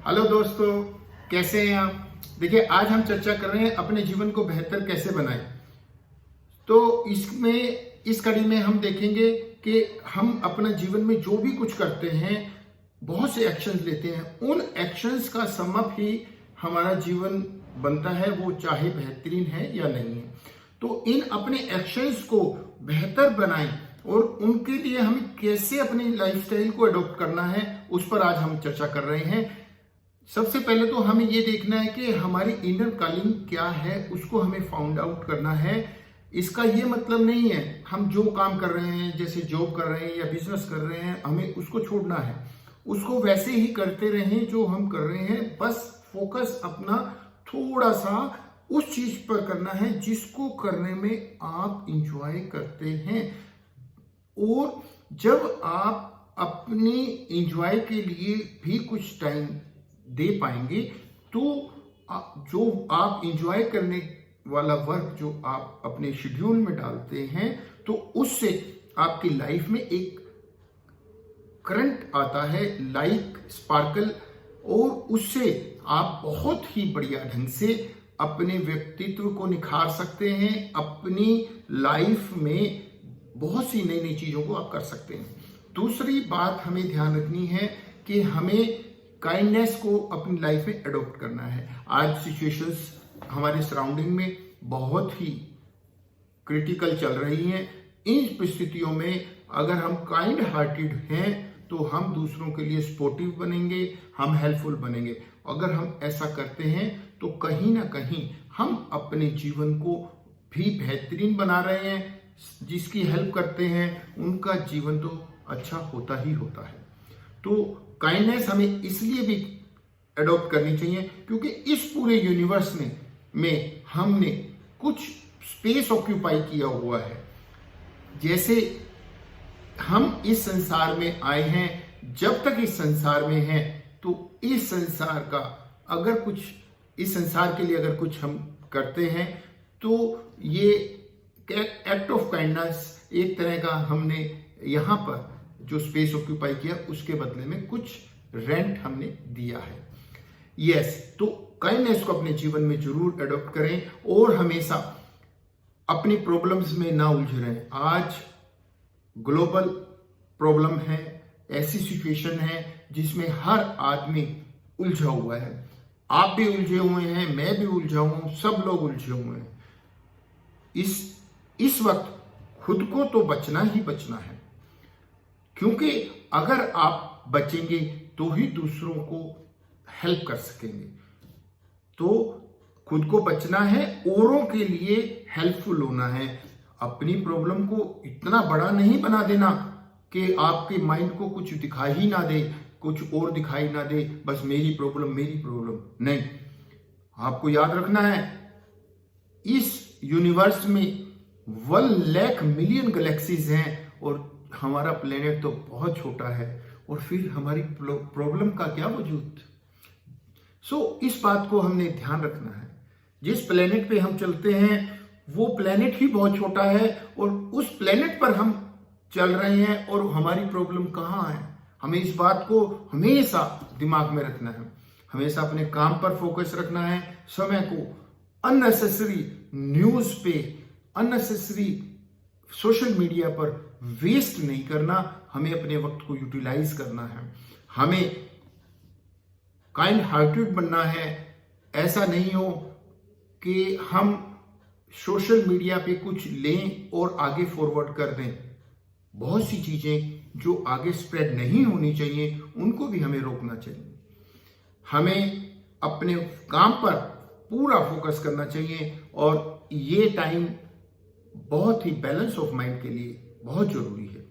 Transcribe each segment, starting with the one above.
Hello दोस्तों, कैसे हैं आप। देखिए, आज हम चर्चा कर रहे हैं अपने जीवन को बेहतर कैसे बनाएं। तो इस कड़ी में हम देखेंगे कि हम अपने जीवन में जो भी कुछ करते हैं, बहुत से एक्शंस लेते हैं, उन एक्शंस का सम अप ही हमारा जीवन बनता है, वो चाहे बेहतरीन है या नहीं है। तो इन अपने एक्शंस को बेहतर बनाएं और उनके लिए हमें कैसे अपनी लाइफस्टाइल को अडॉप्ट करना है, उस पर आज हम चर्चा कर रहे हैं। सबसे पहले तो हमें ये देखना है कि हमारी इनर कॉलिंग क्या है, उसको हमें फाउंड आउट करना है। इसका ये मतलब नहीं है हम जो काम कर रहे हैं, जैसे जॉब कर रहे हैं या बिजनेस कर रहे हैं, हमें उसको छोड़ना है। उसको वैसे ही करते रहें जो हम कर रहे हैं, बस फोकस अपना थोड़ा सा उस चीज पर करना है जिसको करने में आप इंजॉय करते हैं। और जब आप अपनी इंजॉय के लिए भी कुछ टाइम दे पाएंगे, तो जो आप इंजॉय करने वाला वर्क जो आप अपने शेड्यूल में डालते हैं, तो उससे आपकी लाइफ में एक करंट आता है, लाइक स्पार्कल, और उससे आप बहुत ही बढ़िया ढंग से अपने व्यक्तित्व को निखार सकते हैं। अपनी लाइफ में बहुत सी नई नई चीजों को आप कर सकते हैं। दूसरी बात हमें ध्यान रखनी है कि हमें काइंडनेस को अपनी लाइफ में अडॉप्ट करना है। आज सिचुएशंस हमारे सराउंडिंग में बहुत ही क्रिटिकल चल रही हैं। इन परिस्थितियों में अगर हम काइंड हार्टेड हैं तो हम दूसरों के लिए सपोर्टिव बनेंगे, हम हेल्पफुल बनेंगे। अगर हम ऐसा करते हैं तो कहीं ना कहीं हम अपने जीवन को भी बेहतरीन बना रहे हैं। जिसकी हेल्प करते हैं उनका जीवन तो अच्छा होता ही होता है। तो काइंडनेस हमें इसलिए भी अडॉप्ट करनी चाहिए क्योंकि इस पूरे यूनिवर्स में हमने कुछ स्पेस ऑक्यूपाई किया हुआ है। जैसे हम इस संसार में आए हैं, जब तक इस संसार में हैं, तो इस संसार का अगर कुछ, इस संसार के लिए अगर कुछ हम करते हैं तो ये एक्ट ऑफ काइंडनेस एक तरह का हमने यहाँ पर जो स्पेस ऑक्यूपाई किया उसके बदले में कुछ रेंट हमने दिया है। तो काइंडनेस को अपने जीवन में जरूर अडॉप्ट करें और हमेशा अपनी प्रॉब्लम्स में ना उलझ रहे। आज ग्लोबल प्रॉब्लम है, ऐसी सिचुएशन है जिसमें हर आदमी उलझा हुआ है। आप भी उलझे हुए हैं, मैं भी उलझा हूं, सब लोग उलझे हुए हैं। इस वक्त खुद को तो बचना ही बचना है, क्योंकि अगर आप बचेंगे तो ही दूसरों को हेल्प कर सकेंगे। तो खुद को बचना है, औरों के लिए हेल्पफुल होना है। अपनी प्रॉब्लम को इतना बड़ा नहीं बना देना कि आपके माइंड को कुछ दिखाई ही ना दे, कुछ और दिखाई ना दे, बस मेरी प्रॉब्लम नहीं। आपको याद रखना है, इस यूनिवर्स में 1,00,000,000,000 गैलेक्सीज हैं और हमारा प्लेनेट तो बहुत छोटा है, और फिर हमारी प्रॉब्लम का क्या वजूद। इस बात को हमने ध्यान रखना है। जिस प्लेनेट पे हम चलते हैं वो प्लेनेट ही बहुत छोटा है, और उस प्लेनेट पर हम चल रहे हैं, और हमारी प्रॉब्लम कहाँ है। हमें इस बात को हमेशा दिमाग में रखना है, हमेशा अपने काम पर फोकस रखना है। समय को अननेसेसरी न्यूज पे, अननेसेसरी सोशल मीडिया पर वेस्ट नहीं करना। हमें अपने वक्त को यूटिलाइज करना है, हमें काइंड हार्टेड बनना है। ऐसा नहीं हो कि हम सोशल मीडिया पे कुछ लें और आगे फॉरवर्ड कर दें। बहुत सी चीजें जो आगे स्प्रेड नहीं होनी चाहिए उनको भी हमें रोकना चाहिए। हमें अपने काम पर पूरा फोकस करना चाहिए, और ये टाइम बहुत ही बैलेंस ऑफ माइंड के लिए बहुत जरूरी है।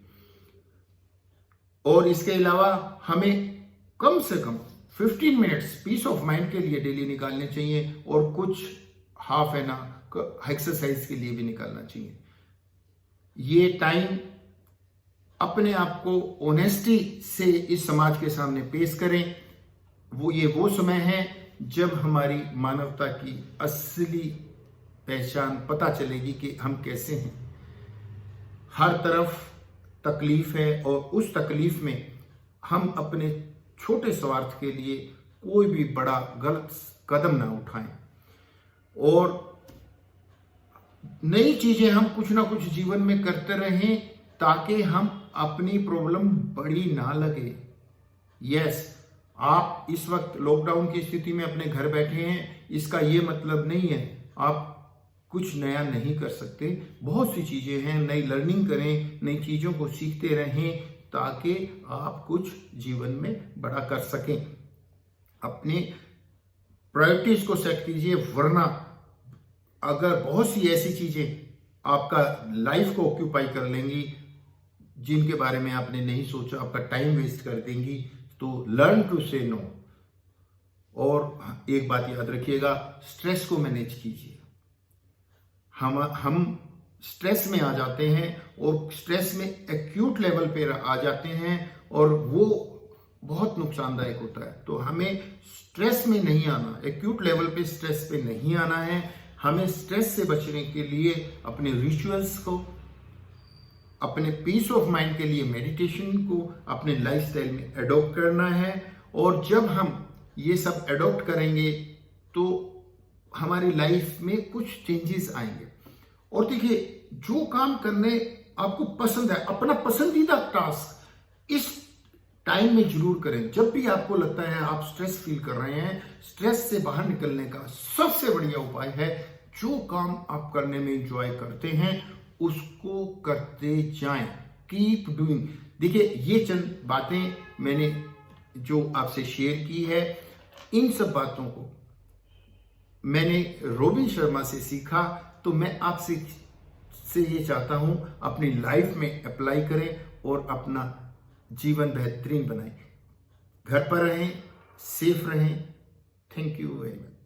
और इसके अलावा हमें कम से कम 15 मिनट्स पीस ऑफ माइंड के लिए डेली निकालने चाहिए, और कुछ हाफ एन आवर एक्सरसाइज के लिए भी निकालना चाहिए। ये टाइम अपने आप को ऑनेस्टी से इस समाज के सामने पेश करें। वो समय है जब हमारी मानवता की असली पहचान पता चलेगी कि हम कैसे हैं। हर तरफ तकलीफ है, और उस तकलीफ में हम अपने छोटे स्वार्थ के लिए कोई भी बड़ा गलत कदम ना उठाएं। और नई चीजें हम कुछ ना कुछ जीवन में करते रहें ताकि हम अपनी प्रॉब्लम बड़ी ना लगे। यस, आप इस वक्त लॉकडाउन की स्थिति में अपने घर बैठे हैं, इसका ये मतलब नहीं है आप कुछ नया नहीं कर सकते। बहुत सी चीजें हैं, नई लर्निंग करें, नई चीजों को सीखते रहें ताकि आप कुछ जीवन में बड़ा कर सकें। अपने प्रायोरिटीज को सेट कीजिए, वरना अगर बहुत सी ऐसी चीजें आपका लाइफ को ऑक्यूपाई कर लेंगी जिनके बारे में आपने नहीं सोचा, आपका टाइम वेस्ट कर देंगी, तो लर्न टू से नो। और एक बात याद रखिएगा, स्ट्रेस को मैनेज कीजिए। हम स्ट्रेस में आ जाते हैं और स्ट्रेस में एक्यूट लेवल पे आ जाते हैं और वो बहुत नुकसानदायक होता है। तो हमें स्ट्रेस में नहीं आना, एक्यूट लेवल पे स्ट्रेस पे नहीं आना है। हमें स्ट्रेस से बचने के लिए अपने रिचुअल्स को, अपने पीस ऑफ माइंड के लिए मेडिटेशन को अपने लाइफस्टाइल में एडॉप्ट करना है। और जब हम ये सब एडॉप्ट करेंगे तो हमारी लाइफ में कुछ चेंजेस आएंगे। और देखिए, जो काम करने आपको पसंद है, अपना पसंदीदा टास्क इस टाइम में जरूर करें। जब भी आपको लगता है आप स्ट्रेस फील कर रहे हैं, स्ट्रेस से बाहर निकलने का सबसे बढ़िया उपाय है जो काम आप करने में एंजॉय करते हैं उसको करते जाएं, कीप डूइंग। देखिए, ये चंद बातें मैंने जो आपसे शेयर की है, इन सब बातों को मैंने रोबिन शर्मा से सीखा। तो मैं आपसे ये चाहता हूं, अपनी लाइफ में अप्लाई करें और अपना जीवन बेहतरीन बनाएं। घर पर रहें, सेफ रहें। Thank you very much.